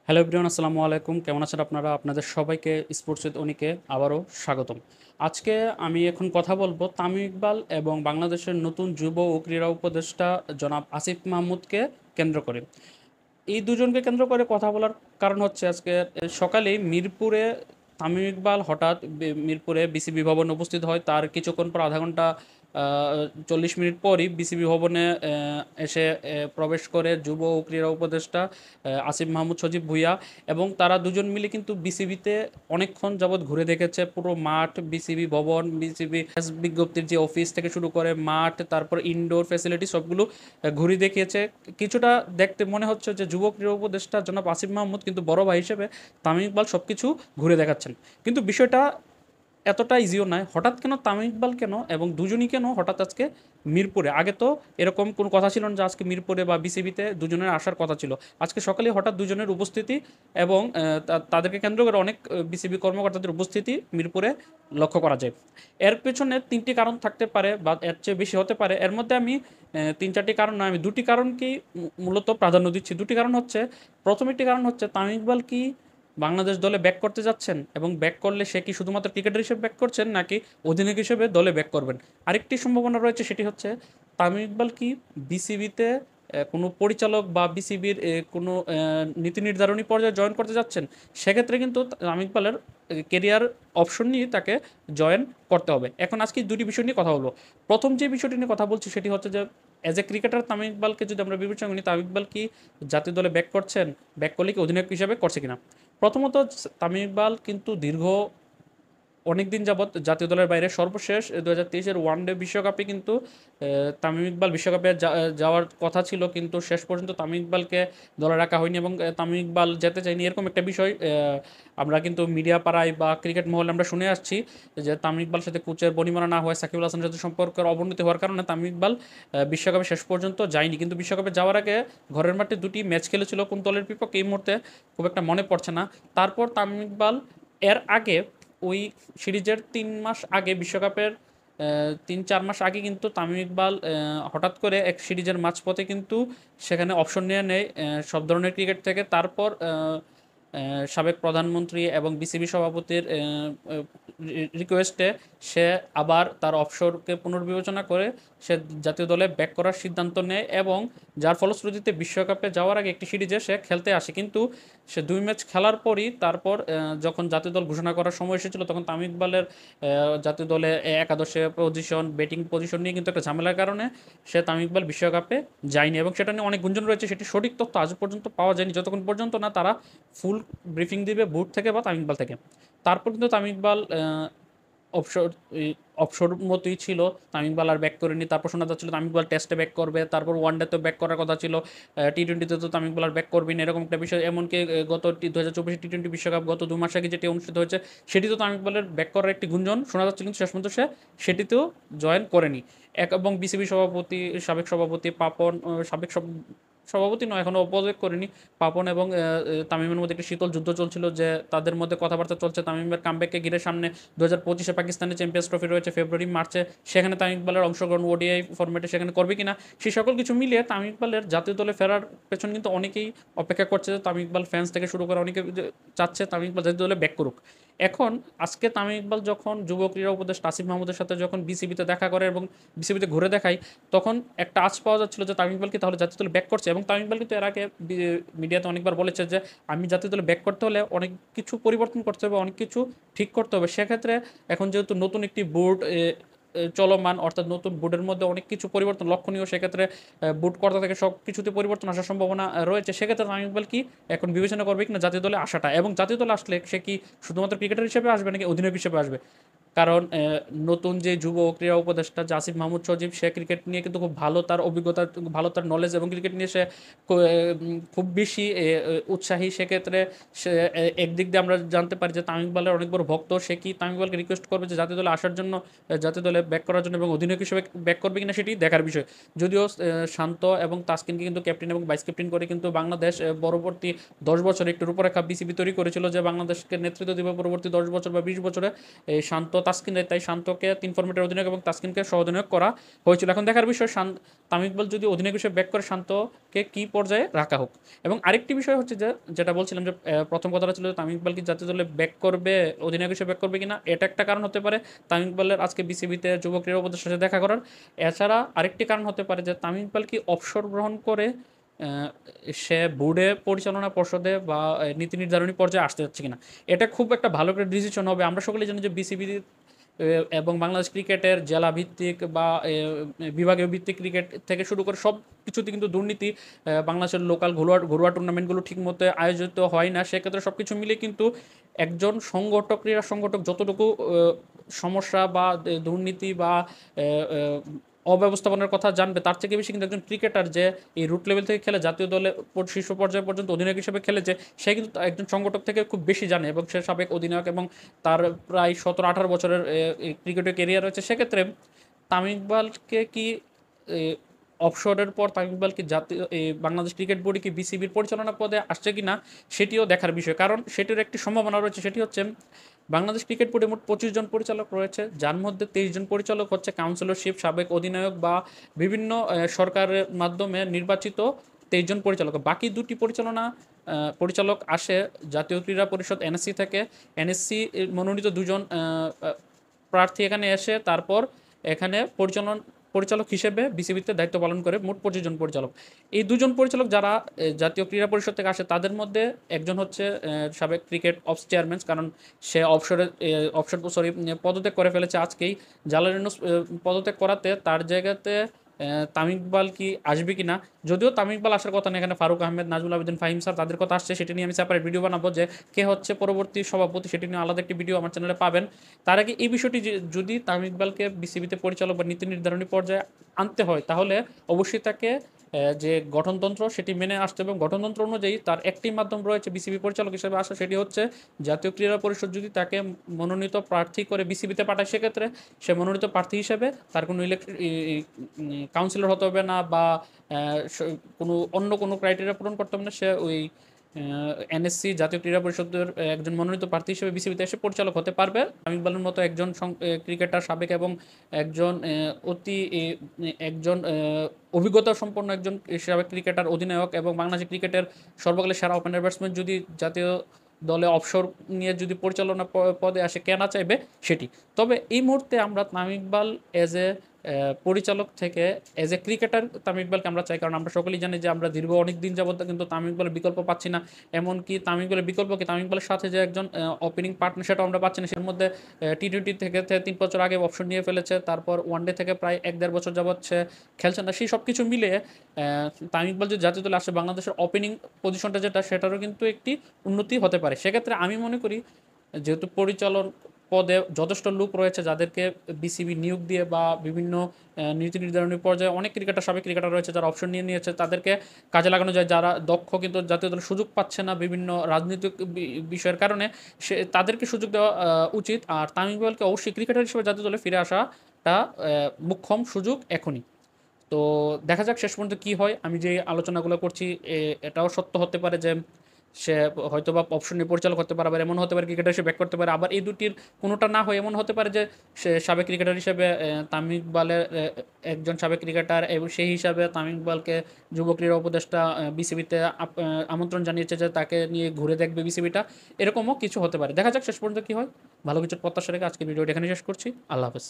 Hello everyone, আসসালামু আলাইকুম। কেমন আছেন আপনারা? আপনাদের সবাইকে স্পোর্টস উইথ অনিকে আবারও স্বাগতম। আজকে আমি এখন কথা বলবো তামিম ইকবাল এবং বাংলাদেশের নতুন যুব ও ক্রীড়া উপদেষ্টা জনাব আসিফ মাহমুদকে কেন্দ্র করে। এই দুজনকে কেন্দ্র করে কথা বলার কারণ হচ্ছে আজকে সকালেই মিরপুরে তামিম ইকবাল হঠাৎ মিরপুরে বিসিবি ভবনে উপস্থিত হয়। তার কিছুক্ষণ পর আধা ঘন্টা 40 মিনিট পরই বিসিবি ভবনে এসে প্রবেশ করে যুব ও ক্রীড়া উপদেষ্টা আসিফ মাহমুদ সজীব ভুঁইয়া, এবং তারা দুজন মিলে কিন্তু বিসিবিতে অনেকক্ষণ যাবৎ ঘুরে দেখেছে পুরো মাঠ, বিসিবি ভবন, বিসিবি বিজ্ঞপ্তির যে অফিস থেকে শুরু করে মাঠ, তারপর ইনডোর ফ্যাসিলিটি সবগুলো ঘুরে দেখিয়েছে। কিছুটা দেখতে মনে হচ্ছে যে যুব ক্রীড়া উপদেষ্টা জনাব আসিফ মাহমুদ কিন্তু বড় ভাই হিসেবে তামিম ইকবাল সব কিছু ঘুরে দেখাচ্ছেন। কিন্তু বিষয়টা এতটা ইজিও নয়। হঠাৎ কেন তামিম ইকবাল কেন এবং দুজনই কেন হঠাৎ আজকে মিরপুরে? আগে তো এরকম কোনো কথা ছিল না যে আজকে মিরপুরে বা বিসিবিতে দুজনের আসার কথা ছিল। আজকে সকালে হঠাৎ দুজনের উপস্থিতি এবং তাদেরকে কেন্দ্র করে অনেক বিসিবি কর্মকর্তাদের উপস্থিতি মিরপুরে লক্ষ্য করা যায়। এর পেছনে তিনটি কারণ থাকতে পারে বা এর চেয়ে বেশি হতে পারে। এর মধ্যে আমি তিন চারটি কারণ নয়, আমি দুটি কারণকেই মূলত প্রাধান্য দিচ্ছি। দুটি কারণ হচ্ছে, প্রথম একটি কারণ হচ্ছে তামিম ইকবাল কি বাংলাদেশ দলে ব্যাক করতে যাচ্ছেন, এবং ব্যাক করলে সে কি শুধুমাত্র ক্রিকেটার হিসেবে ব্যাক করছেন নাকি অধিনায়ক হিসেবে দলে ব্যাক করবেন। আরেকটি সম্ভাবনা রয়েছে, সেটি হচ্ছে তামিম ইকবাল কি বিসিবিতে কোনো পরিচালক বা বিসিবির কোনো নীতি নির্ধারণী পর্যায়ে জয়েন করতে যাচ্ছেন। সেক্ষেত্রে কিন্তু তামিম ইকবালের কেরিয়ার অপশন নিয়ে তাকে জয়েন করতে হবে। এখন আজকে দুটি বিষয় নিয়ে কথা বলবো। প্রথম যে বিষয়টি নিয়ে কথা বলছি সেটি হচ্ছে যে অ্যাজ এ ক্রিকেটার তামিম ইকবালকে যদি আমরা বিবেচনা করি, তামিম ইকবাল কি জাতীয় দলে ব্যাক করছেন, ব্যাক করলে কি অধিনায়ক হিসেবে করছে কিনা। প্রথমত, তামিম ইকবাল কিন্তু দীর্ঘ অনেকদিন যাবৎ জাতীয় দলের বাইরে। সর্বশেষ 2023-এর ওয়ানডে বিশ্বকাপে কিন্তু তামিম ইকবাল বিশ্বকাপে যাওয়ার কথা ছিল, কিন্তু শেষ পর্যন্ত তামিম ইকবালকে দলে রাখা হয়নি এবং তামিম ইকবাল যেতে চায়নি, এরকম একটা বিষয় আমরা কিন্তু মিডিয়া পাড়ায় বা ক্রিকেট মহলে আমরা শুনে আসছি যে তামিম ইকবালের সাথে কোচের বনিবনা না হয়, সাকিব আল হাসানের সাথে সম্পর্কের অবনতি হওয়ার কারণে তামিম ইকবাল বিশ্বকাপে শেষ পর্যন্ত যায়নি। কিন্তু বিশ্বকাপে যাওয়ার আগে ঘরের মাঠে দুটি ম্যাচ খেলেছিল, কোন দলের বিপক্ষে এই মুহূর্তে খুব একটা মনে পড়ছে না। তারপর তামিম ইকবাল এর আগে ওই সিরিজের 3 মাস আগে, বিশ্বকাপের 3-4 মাস আগে কিন্তু তামিম ইকবাল হঠাৎ করে এক সিরিজের মাঝপথে কিন্তু সেখানে অপশন নিয়ে নেয় সব ধরনের ক্রিকেট থেকে। তারপর সাবেক প্রধানমন্ত্রী এবং বিসিবি সভাপতির রিকোয়েস্টে সে আবার তার অবসরকে পুনর্বিবেচনা করে সে জাতীয় দলে ব্যাক করার সিদ্ধান্ত নেয়, এবং যার ফলশ্রুতিতে বিশ্বকাপে যাওয়ার আগে একটি সিরিজে সে খেলতে আসে। কিন্তু সে 2 ম্যাচ খেলার পরই তারপর যখন জাতীয় দল ঘোষণা করার সময় এসেছিল, তখন তামিম ইকবালের জাতীয় দলে একাদশে পজিশন, ব্যাটিং পজিশন নিয়ে কিন্তু একটা ঝামেলার কারণে সে তামিম ইকবাল বিশ্বকাপে যায়নি, এবং সেটা নিয়ে অনেক গুঞ্জন রয়েছে। সেটি সঠিক তথ্য আজ পর্যন্ত পাওয়া যায়নি, যতক্ষণ পর্যন্ত না তারা ফুল ব্রিফিং দিবে বোর্ড থেকে বা তামিম ইকবাল থেকে। তারপর কিন্তু তামিম ইকবাল অবসর অবসর মতোই ছিল, তামিম ইকবাল আর ব্যাক করেনি। তারপর শোনা যাচ্ছিল তামিম ইকবাল টেস্টে ব্যাক করবে, তারপর ওয়ানডেতেও ব্যাক করার কথা ছিল, টি-20তে তো তামিম ইকবাল আর ব্যাক করবেন এরকম একটা বিষয়। এমনকি গত 2024 টি-20 বিশ্বকাপ গত 2 মাস আগে যেটি অনুষ্ঠিত হয়েছে, সেটিতে তামিম ইকবালের ব্যাক করার একটি গুঞ্জন শোনা যাচ্ছে, কিন্তু শেষ পর্যন্ত সে সেটিতেও জয়েন করেনি। এবং বিসিবি সভাপতি, সাবেক সভাপতি পাপন, সাবেক সভাপতি নয়, এখনও পদত্যাগ করেনি পাপন এবং তামিমের মধ্যে একটি শীতল যুদ্ধ চলছিল, যে তাদের মধ্যে কথাবার্তা চলছে তামিমের কামব্যাককে ঘিরে। সামনে 2025-এ পাকিস্তানে চ্যাম্পিয়ন্স ট্রফি রয়েছে ফেব্রুয়ারি মার্চে, সেখানে তামিম ইকবালের অংশগ্রহণ ওডিআই ফরম্যাটে সেখানে করবে কিনা, সেই সকল কিছু মিলিয়ে তামিম ইকবালের জাতীয় দলে ফেরার পেছন কিন্তু অনেকেই অপেক্ষা করছে। তামিম ইকবাল ফ্যান্স থেকে শুরু করে অনেকে চাচ্ছে তামিম ইকবাল জাতীয় দলে ব্যাক করুক। এখন আজকে তামিম ইকবাল যখন যুব ক্রীড়া উপদেষ্টা আসিফ মাহমুদের সাথে যখন বিসিবিতে দেখা করে এবং বিসিবিতে ঘুরে দেখায়, তখন একটা আঁচ পাওয়া যাচ্ছিল যে তামিম ইকবাল কি তাহলে জাতীয় দলে ব্যাক করছে। এবং তামিম ইকবাল কিন্তু এর আগে মিডিয়াতে অনেকবার বলেছে যে আমি জাতীয় দলে ব্যাক করতে হলে অনেক কিছু পরিবর্তন করতে হবে, অনেক কিছু ঠিক করতে হবে। সেক্ষেত্রে এখন যেহেতু নতুন একটি বোর্ড চলমান, অর্থাৎ নতুন বোর্ডের মধ্যে অনেক কিছু পরিবর্তন লক্ষণীয়, সেক্ষেত্রে বোর্ড কর্তা থেকে সব কিছুতে পরিবর্তন আসার সম্ভাবনা রয়েছে। সেক্ষেত্রে তামিম ইকবাল কি এখন বিবেচনা করবে কিনা জাতীয় দলে আসাটা, এবং জাতীয় দলে আসলে সে কি শুধুমাত্র ক্রিকেটার হিসেবে আসবে নাকি অধিনায়ক হিসেবে আসবে। কারণ নতুন যে যুব ও ক্রীড়া উপদেষ্টা যে আসিফ মাহমুদ সজীব, সে ক্রিকেট নিয়ে কিন্তু খুব ভালো তার অভিজ্ঞতা, ভালো তার নলেজ, এবং ক্রিকেট নিয়ে সে খুব বেশি উৎসাহী। সেক্ষেত্রে সে একদিক দিয়ে আমরা জানতে পারি যে তামিম ইকবালের অনেক বড় ভক্ত। সে কি তামিম ইকবালকে রিকোয়েস্ট করবে যে জাতীয় দলে আসার জন্য, জাতীয় দলে ব্যাক করার জন্য, এবং অধিনায়ক হিসেবে ব্যাক করবে কিনা সেটি দেখার বিষয়। যদিও শান্ত এবং তাসকিনকে কিন্তু ক্যাপ্টেন এবং ভাইস ক্যাপ্টেন করে কিন্তু বাংলাদেশ পরবর্তী 10 বছর একটু রূপরেখা বিসিবি তৈরি করেছিল, যে বাংলাদেশকে নেতৃত্ব দেবে পরবর্তী 10 বছর বা 20 বছরে। এই শান্ত, তাসকিন, তাই শান্তকে 3 ফরম্যাটের অধিনায়ক এবং তাসকিনকে সহ অধিনায়ক করা হয়েছিল। এখন দেখার বিষয় তামিম ইকবাল যদি অধিনায়ক হিসেবে ব্যাক করে শান্তকে কী পর্যায়ে রাখা হোক। এবং আরেকটি বিষয় হচ্ছে যে, যেটা বলছিলাম যে প্রথম কথাটা ছিল যে তামিম ইকবাল কি জাতীয় দলে ব্যাক করবে, অধিনায়ক হিসেবে ব্যাক করবে কিনা, এটা একটা কারণ হতে পারে তামিম ইকবালের আজকে বিসিবিতে যুব ক্রীড়া উপদেষ্টার সাথে দেখা করার। এছাড়া আরেকটি কারণ হতে পারে যে তামিম ইকবাল কি অবসর গ্রহণ করে সে বোর্ডে, পরিচালনা পর্ষদে বা নীতি নির্ধারণী পর্যায়ে আসতে যাচ্ছে কিনা। এটা খুব একটা ভালো একটা ডিসিশন হবে। আমরা সকলেই জানি যে বিসিবি এবং বাংলাদেশ ক্রিকেটের জেলা ভিত্তিক বা বিভাগীয় ভিত্তিক ক্রিকেট থেকে শুরু করে সব কিছুতে কিন্তু দুর্নীতি। বাংলাদেশের লোকাল ঘরোয়া টুর্নামেন্টগুলো ঠিকমতো আয়োজিত হয় না। সেক্ষেত্রে সব কিছু মিলে কিন্তু একজন সংগঠক, ক্রীড়া সংগঠক যতটুকু সমস্যা বা দুর্নীতি বা অব্যবস্থাপনার কথা জানবে, তার থেকে বেশি কিন্তু একজন ক্রিকেটার যে এই রুট লেভেল থেকে খেলে জাতীয় দলে শীর্ষ পর্যায় পর্যন্ত অধিনায়ক হিসেবে খেলেছে, সে কিন্তু একজন সংগঠক থেকে খুব বেশি জানে এবং সে সাবেক অধিনায়ক এবং তার প্রায় 17-18 বছরের ক্রিকেটের কেরিয়ার রয়েছে। সেক্ষেত্রে তামিম ইকবালকে কি অবসরের পর তামিম ইকবাল কি জাতীয় বাংলাদেশ ক্রিকেট বোর্ডে কি বিসিবির পরিচালনা পদে আসছে কি না, সেটিও দেখার বিষয়। কারণ সেটির একটি সম্ভাবনা রয়েছে, সেটি হচ্ছে বাংলাদেশ ক্রিকেট বোর্ডে মোট 25 জন পরিচালক রয়েছে, যার মধ্যে 23 জন পরিচালক হচ্ছে কাউন্সিলরশিপ, সাবেক অধিনায়ক বা বিভিন্ন সরকারের মাধ্যমে নির্বাচিত 23 জন পরিচালক। বাকি দুটি পরিচালক আসে জাতীয় ক্রীড়া পরিষদ এনএসসি থেকে। এনএসসি মনোনীত দুজন প্রার্থী এখানে এসে তারপর এখানে পরিচালক হিসেবে বিসিবিতে দায়িত্ব পালন করে মোট 25 জন পরিচালক। এই দুজন পরিচালক যারা জাতীয় ক্রীড়া পরিষদ থেকে আসে, তাদের মধ্যে একজন হচ্ছে সাবেক ক্রিকেট অফ চেয়ারম্যান, কারণ সে পদত্যাগ করে ফেলেছে আজকেই। জালালিনুস পদত্যাগ করাতে তার জায়গাতে তামিম ইকবাল কি আসবে কি না, যদিও তামিম ইকবাল আসার কথা না, এখানে ফারুক আহমেদ, নাজমুল আবেদিন ফাহিম স্যার তাদের কথা আসছে। সেটি নিয়ে আমি সেপারেট ভিডিও বানাবো, যে কে হচ্ছে পরবর্তী সভাপতি, সেটি নিয়ে আলাদা একটি ভিডিও আমার চ্যানেলে পাবেন। তার আগে এই বিষয়টি যদি তামিম ইকবালকে বিসিবিতে পরিচালক বা নীতি নির্ধারণী পর্যায়ে আনতে হয়, তাহলে অবশ্যই তাকে যে গঠনতন্ত্র সেটি মেনে আসতে হবে। এবং গঠনতন্ত্র অনুযায়ী তার একটি মাধ্যম রয়েছে বিসিবি পরিচালক হিসেবে আসা, সেটি হচ্ছে জাতীয় ক্রীড়া পরিষদ যদি তাকে মনোনীত প্রার্থী করে বিসিবিতে পাঠায়, সেক্ষেত্রে সে মনোনীত প্রার্থী হিসেবে তার কোনো কাউন্সিলর হতে হবে না বা অন্য কোনো ক্রাইটেরিয়া পূরণ করতে হবে না। সে ওই এনএসসি জাতীয় ক্রীড়া পরিষদের একজন মনোনীত প্রার্থী হিসেবে বিসিবিতে এসে পরিচালক হতে পারবে। তামিম ইকবালের মতো একজন ক্রিকেটার সাবেক এবং একজন একজন অভিজ্ঞতা সম্পন্ন একজন সাবেক ক্রিকেটার, অধিনায়ক এবং বাংলাদেশ ক্রিকেটের সর্বকালের সেরা ওপেনার ব্যাটসম্যান যদি জাতীয় দলে অবসর নিয়ে যদি পরিচালনা পদে আসে, কে না চাইবে সেটি। তবে এই মুহূর্তে আমরা তামিম ইকবাল এজ এ পরিচালক থেকে এজ এ ক্রিকেটার তামিম ইকবালকে আমরা চাই, কারণ আমরা সকলেই জানি যে আমরা দীর্ঘ অনেক দিন যাবত কিন্তু তামিম ইকবালের বিকল্প পাচ্ছি না। এমনকি তামিম ইকবালের বিকল্প কি, তামিম ইকবালের সাথে যে একজন ওপেনিং পার্টনার, সেটাও আমরা পাচ্ছি না। সের মধ্যে টি-20 থেকে 3 বছর আগে অপশন নিয়ে ফেলেছে, তারপর ওয়ানডে থেকে প্রায় 1-1.5 বছর যাবত সে খেলছে না। সেই সব কিছু মিলে তামিম ইকবাল যদি জাতীয় দলে আসে, বাংলাদেশের ওপেনিং পজিশনটা যেটা, সেটারও কিন্তু একটি উন্নতি হতে পারে। সেক্ষেত্রে আমি মনে করি, যেহেতু পরিচালন পদে যথেষ্ট লোক রয়েছে যাদেরকে বিসিবি নিয়োগ দিয়ে বা বিভিন্ন নীতি নির্ধারণী পর্যায়ে অনেক সাবেক ক্রিকেটার রয়েছে যারা অপশন নিয়েছে, তাদেরকে কাজে লাগানো যায়। যারা দক্ষ কিন্তু জাতীয় দলে সুযোগ পাচ্ছে না বিভিন্ন রাজনৈতিক বিষয়ের কারণে, তাদেরকে সুযোগ দেওয়া উচিত। আর তামিম ইকবালকে অবশ্যই ক্রিকেটার হিসেবে জাতীয় দলে ফিরে আসাটা মোক্ষম সুযোগ এখনই। তো দেখা যাক শেষ পর্যন্ত কী হয়। আমি যে আলোচনাগুলো করছি এটাও সত্য হতে পারে যে সে হয়তো বা অপশন নিয়ে পরিচালক হতে পারে, আবার এমন হতে পারে ক্রিকেটার হিসেবে ব্যাক করতে পারে। আবার এই দুটির কোনোটা না হয় এমন হতে পারে যে সে সাবেক ক্রিকেটার হিসেবে তামিম ইকবালের একজন সাবেক ক্রিকেটার, এবং সেই হিসাবে তামিম ইকবালকে যুব ক্রীড়া উপদেষ্টা বিসিবিতে আমন্ত্রণ জানিয়েছে যে তাকে নিয়ে ঘুরে দেখবে বিসিবিটা। এরকমও কিছু হতে পারে। দেখা যাক শেষ পর্যন্ত কী হয়। ভালো কিছুর প্রত্যাশা রেখে আজকে ভিডিওটা এখানে শেষ করছি। আল্লাহ হাফেজ।